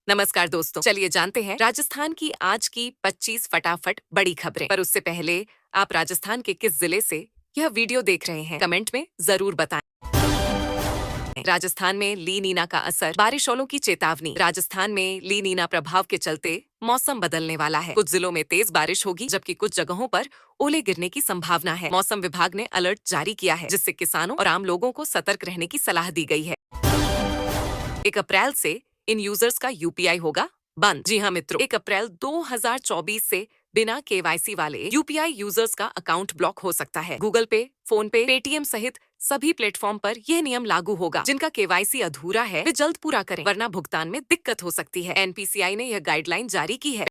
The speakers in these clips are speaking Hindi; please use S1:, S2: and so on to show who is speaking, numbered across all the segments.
S1: नमस्कार दोस्तों, चलिए जानते हैं राजस्थान की आज की 25 फटाफट बड़ी खबरें। पर उससे पहले आप राजस्थान के किस जिले से यह वीडियो देख रहे हैं, कमेंट में जरूर बताएं। राजस्थान में ली नीना का असर, बारिश ओलों की चेतावनी। राजस्थान में ली नीना प्रभाव के चलते मौसम बदलने वाला है। कुछ जिलों में तेज बारिश होगी, जबकि कुछ जगहों पर ओले गिरने की संभावना है। मौसम विभाग ने अलर्ट जारी किया है, जिससे किसानों और आम लोगों को सतर्क रहने की सलाह दी गई है। 1 अप्रैल से इन यूजर्स का यूपीआई होगा बंद। जी हाँ मित्रों, 1 अप्रैल 2024 से बिना केवाईसी वाले यूपीआई यूजर्स का अकाउंट ब्लॉक हो सकता है। गूगल पे, फोन पे, पेटीएम सहित सभी प्लेटफॉर्म पर यह नियम लागू होगा। जिनका केवाईसी अधूरा है वे जल्द पूरा करें, वरना भुगतान में दिक्कत हो सकती है। एनपीसीआई ने यह गाइडलाइन जारी की है।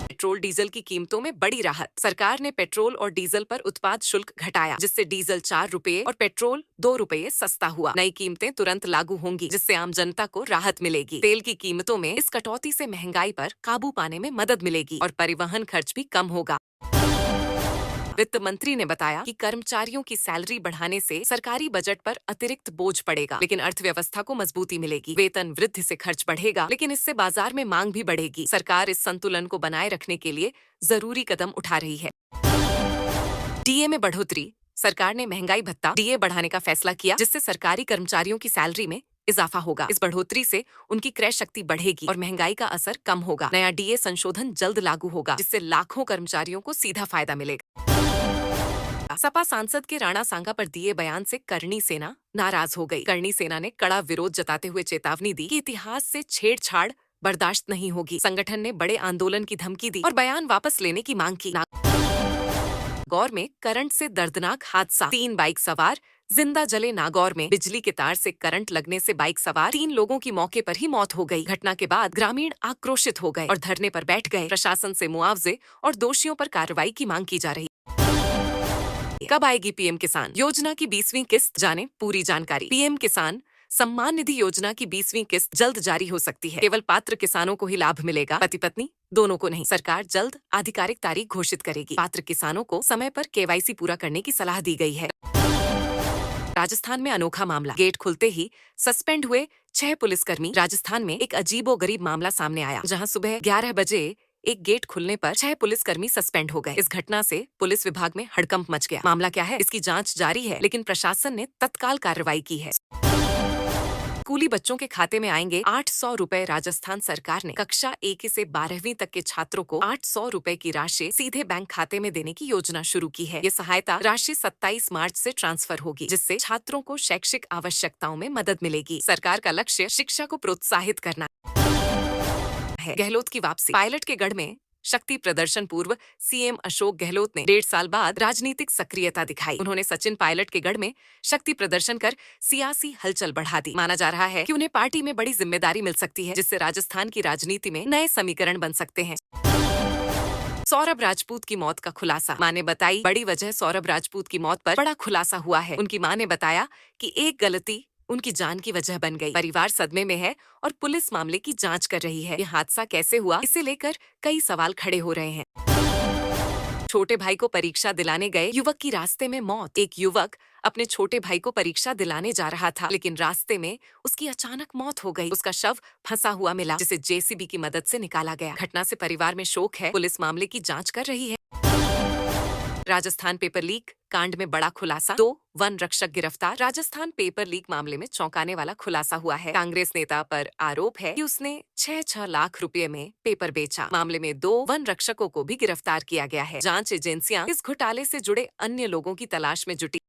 S1: पेट्रोल डीजल की कीमतों में बड़ी राहत। सरकार ने पेट्रोल और डीजल पर उत्पाद शुल्क घटाया, जिससे डीजल 4 रुपए और पेट्रोल 2 रुपए सस्ता हुआ। नई कीमतें तुरंत लागू होंगी, जिससे आम जनता को राहत मिलेगी। तेल की कीमतों में इस कटौती से महंगाई पर काबू पाने में मदद मिलेगी और परिवहन खर्च भी कम होगा। वित्त मंत्री ने बताया कि कर्मचारियों की सैलरी बढ़ाने से सरकारी बजट पर अतिरिक्त बोझ पड़ेगा, लेकिन अर्थव्यवस्था को मजबूती मिलेगी। वेतन वृद्धि से खर्च बढ़ेगा, लेकिन इससे बाजार में मांग भी बढ़ेगी। सरकार इस संतुलन को बनाए रखने के लिए जरूरी कदम उठा रही है। डीए में बढ़ोतरी। सरकार ने महंगाई भत्ता डीए बढ़ाने का फैसला किया, जिससे सरकारी कर्मचारियों की सैलरी में इजाफा होगा। इस बढ़ोतरी से उनकी क्रय शक्ति बढ़ेगी और महंगाई का असर कम होगा। नया डीए संशोधन जल्द लागू होगा, जिससे लाखों कर्मचारियों को सीधा फायदा मिलेगा। सपा सांसद के राणा सांगा पर दिए बयान से करणी सेना नाराज हो गई। करणी सेना ने कड़ा विरोध जताते हुए चेतावनी दी कि इतिहास से छेड़छाड़ बर्दाश्त नहीं होगी। संगठन ने बड़े आंदोलन की धमकी दी और बयान वापस लेने की मांग की। नागौर में करंट से दर्दनाक हादसा, 3 बाइक सवार जिंदा जले। नागौर में बिजली के तार से करंट लगने से बाइक सवार 3 लोगों की मौके पर ही मौत हो गई। घटना के बाद ग्रामीण आक्रोशित हो गए और धरने पर बैठ गए। प्रशासन से मुआवजे और दोषियों पर कार्रवाई की मांग की जा रही। कब आएगी पीएम किसान योजना की 20वीं किस्त, जाने पूरी जानकारी। पीएम किसान सम्मान निधि योजना की 20वीं किस्त जल्द जारी हो सकती है। केवल पात्र किसानों को ही लाभ मिलेगा, पति पत्नी दोनों को नहीं। सरकार जल्द आधिकारिक तारीख घोषित करेगी। पात्र किसानों को समय पर केवाईसी पूरा करने की सलाह दी गई है। राजस्थान में अनोखा मामला। गेट खुलते ही सस्पेंड हुए 6 पुलिसकर्मी। राजस्थान में एक अजीबोगरीब मामला सामने आया, जहां सुबह 11 बजे एक गेट खुलने पर 6 पुलिसकर्मी सस्पेंड हो गए। इस घटना से पुलिस विभाग में हड़कंप मच गया। मामला क्या है, इसकी जांच जारी है, लेकिन प्रशासन ने तत्काल कार्रवाई की है। स्कूली बच्चों के खाते में आएंगे 800 रुपए। राजस्थान सरकार ने कक्षा 1 से 12वीं तक के छात्रों को 800 रुपए की राशि सीधे बैंक खाते में देने की योजना शुरू की है। ये सहायता राशि 27 मार्च से ट्रांसफर होगी, जिससे छात्रों को शैक्षिक आवश्यकताओं में मदद मिलेगी। सरकार का लक्ष्य शिक्षा को प्रोत्साहित करना है। गहलोत की वापसी। पायलट के गढ़ में शक्ति प्रदर्शन पूर्व सीएम अशोक गहलोत ने 1.5 साल बाद राजनीतिक सक्रियता दिखाई। उन्होंने सचिन पायलट के गढ़ में शक्ति प्रदर्शन कर सियासी हलचल बढ़ा दी। माना जा रहा है कि उन्हें पार्टी में बड़ी जिम्मेदारी मिल सकती है, जिससे राजस्थान की राजनीति में नए समीकरण बन सकते हैं। सौरभ राजपूत की मौत का खुलासा। मां ने बताई बड़ी वजह। सौरभ राजपूत की मौत पर बड़ा खुलासा हुआ है। उनकी मां ने बताया कि एक गलती उनकी जान की वजह बन गई। परिवार सदमे में है और पुलिस मामले की जांच कर रही है। यह हादसा कैसे हुआ, इसे लेकर कई सवाल खड़े हो रहे हैं। छोटे भाई को परीक्षा दिलाने गए युवक की रास्ते में मौत। एक युवक अपने छोटे भाई को परीक्षा दिलाने जा रहा था, लेकिन रास्ते में उसकी अचानक मौत हो गई। उसका शव फंसा हुआ मिला, जिसे जेसीबी की मदद से निकाला गया। घटना से परिवार में शोक है। पुलिस मामले की जांच कर रही है। राजस्थान पेपर लीक कांड में बड़ा खुलासा। 2 वन रक्षक गिरफ्तार। राजस्थान पेपर लीक मामले में चौंकाने वाला खुलासा हुआ है। कांग्रेस नेता पर आरोप है कि उसने 6-6 लाख रुपए में पेपर बेचा। मामले में 2 वन रक्षकों को भी गिरफ्तार किया गया है। जांच एजेंसियां इस घोटाले से जुड़े अन्य लोगों की तलाश में जुटी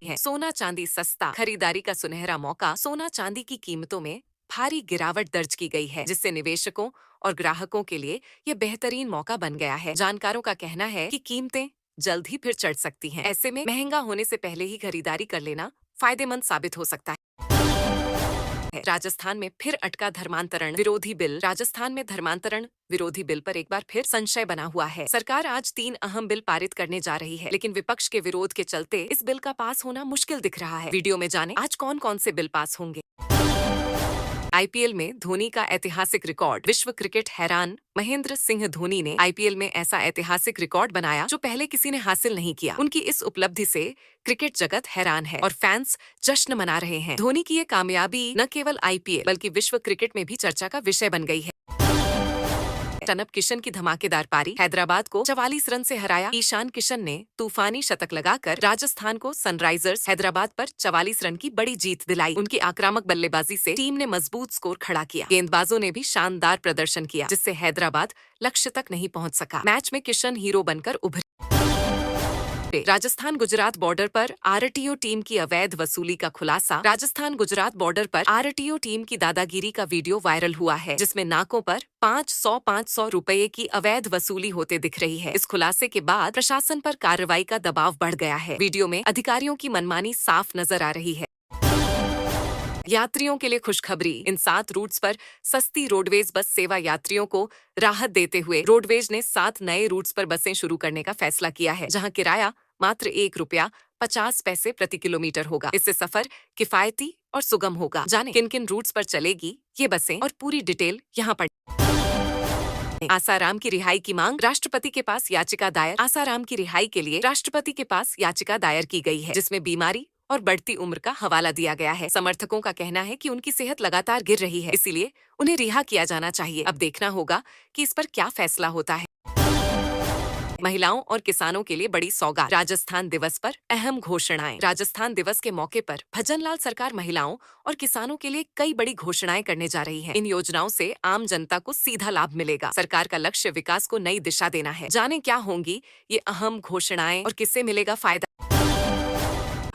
S1: है। सोना चांदी सस्ता, खरीदारी का सुनहरा मौका। सोना चांदी की कीमतों में भारी गिरावट दर्ज की गई है, जिससे निवेशकों और ग्राहकों के लिए यह बेहतरीन मौका बन गया है। जानकारों का कहना है कि कीमतें जल्द ही फिर चढ़ सकती हैं। ऐसे में महंगा होने से पहले ही खरीदारी कर लेना फायदेमंद साबित हो सकता है। राजस्थान में फिर अटका धर्मांतरण विरोधी बिल। राजस्थान में धर्मांतरण विरोधी बिल पर एक बार फिर संशय बना हुआ है। सरकार आज 3 अहम बिल पारित करने जा रही है, लेकिन विपक्ष के विरोध के चलते इस बिल का पास होना मुश्किल दिख रहा है। वीडियो में जाने आज कौन कौन से बिल पास होंगे। आईपीएल में धोनी का ऐतिहासिक रिकॉर्ड। विश्व क्रिकेट हैरान। महेंद्र सिंह धोनी ने आईपीएल में ऐसा ऐतिहासिक रिकॉर्ड बनाया जो पहले किसी ने हासिल नहीं किया। उनकी इस उपलब्धि से क्रिकेट जगत हैरान है और फैंस जश्न मना रहे हैं। धोनी की ये कामयाबी न केवल आईपीएल बल्कि विश्व क्रिकेट में भी चर्चा का विषय बन गई है। टनप किशन की धमाकेदार पारी। हैदराबाद को 44 रन से हराया। ईशान किशन ने तूफानी शतक लगाकर राजस्थान को सनराइजर्स हैदराबाद पर 44 रन की बड़ी जीत दिलाई। उनकी आक्रामक बल्लेबाजी से टीम ने मजबूत स्कोर खड़ा किया। गेंदबाजों ने भी शानदार प्रदर्शन किया जिससे हैदराबाद लक्ष्य तक नहीं पहुंच सका। मैच में किशन हीरो बनकर उभरे। राजस्थान गुजरात बॉर्डर पर आरटीओ टीम की अवैध वसूली का खुलासा। राजस्थान गुजरात बॉर्डर पर आरटीओ टीम की दादागिरी का वीडियो वायरल हुआ है जिसमें नाकों पर 500 रुपए की अवैध वसूली होते दिख रही है। इस खुलासे के बाद प्रशासन पर कार्रवाई का दबाव बढ़ गया है। वीडियो में अधिकारियों की मनमानी साफ नजर आ रही है। यात्रियों के लिए खुशखबरी। इन 7 रूट्स पर सस्ती रोडवेज बस सेवा यात्रियों को राहत देते हुए रोडवेज ने 7 नए रूट्स पर बसें शुरू करने का फैसला किया है जहां किराया मात्र ₹1.50 प्रति किलोमीटर होगा। इससे सफर किफायती और सुगम होगा। जाने किन किन रूट्स पर चलेगी ये बसें और पूरी डिटेल यहाँ पर। आसाराम की रिहाई की मांग। राष्ट्रपति के पास याचिका दायर। आसाराम की रिहाई के लिए राष्ट्रपति के पास याचिका दायर की गई है जिसमें बीमारी और बढ़ती उम्र का हवाला दिया गया है। समर्थकों का कहना है कि उनकी सेहत लगातार गिर रही है, इसीलिए उन्हें रिहा किया जाना चाहिए। अब देखना होगा कि इस पर क्या फैसला होता है। महिलाओं और किसानों के लिए बड़ी सौगात। राजस्थान दिवस पर अहम घोषणाएं। राजस्थान दिवस के मौके पर भजनलाल सरकार महिलाओं और किसानों के लिए कई बड़ी घोषणाएं करने जा रही है। इन योजनाओं से आम जनता को सीधा लाभ मिलेगा। सरकार का लक्ष्य विकास को नई दिशा देना है। जाने क्या होंगी ये अहम घोषणाएं और किससे मिलेगा फायदा।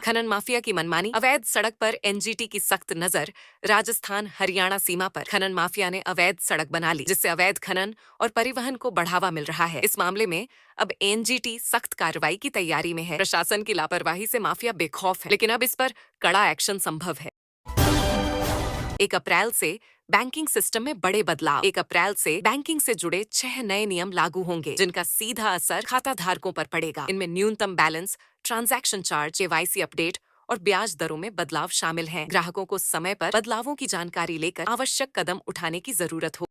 S1: खनन माफिया की मनमानी। अवैध सड़क पर एनजीटी की सख्त नजर। राजस्थान हरियाणा सीमा पर खनन माफिया ने अवैध सड़क बना ली जिससे अवैध खनन और परिवहन को बढ़ावा मिल रहा है। इस मामले में अब एनजीटी सख्त कार्रवाई की तैयारी में है। प्रशासन की लापरवाही से माफिया बेखौफ है, लेकिन अब इस पर कड़ा एक्शन संभव है। 1 अप्रैल से बैंकिंग सिस्टम में बड़े बदलाव। 1 अप्रैल से बैंकिंग से जुड़े 6 नए नियम लागू होंगे जिनका सीधा असर खाता धारकों पर पड़ेगा। इनमें न्यूनतम balance, transaction charge, KYC update और ब्याज दरों में बदलाव शामिल हैं। ग्राहकों को समय पर बदलावों की जानकारी लेकर आवश्यक कदम उठाने की जरूरत हो।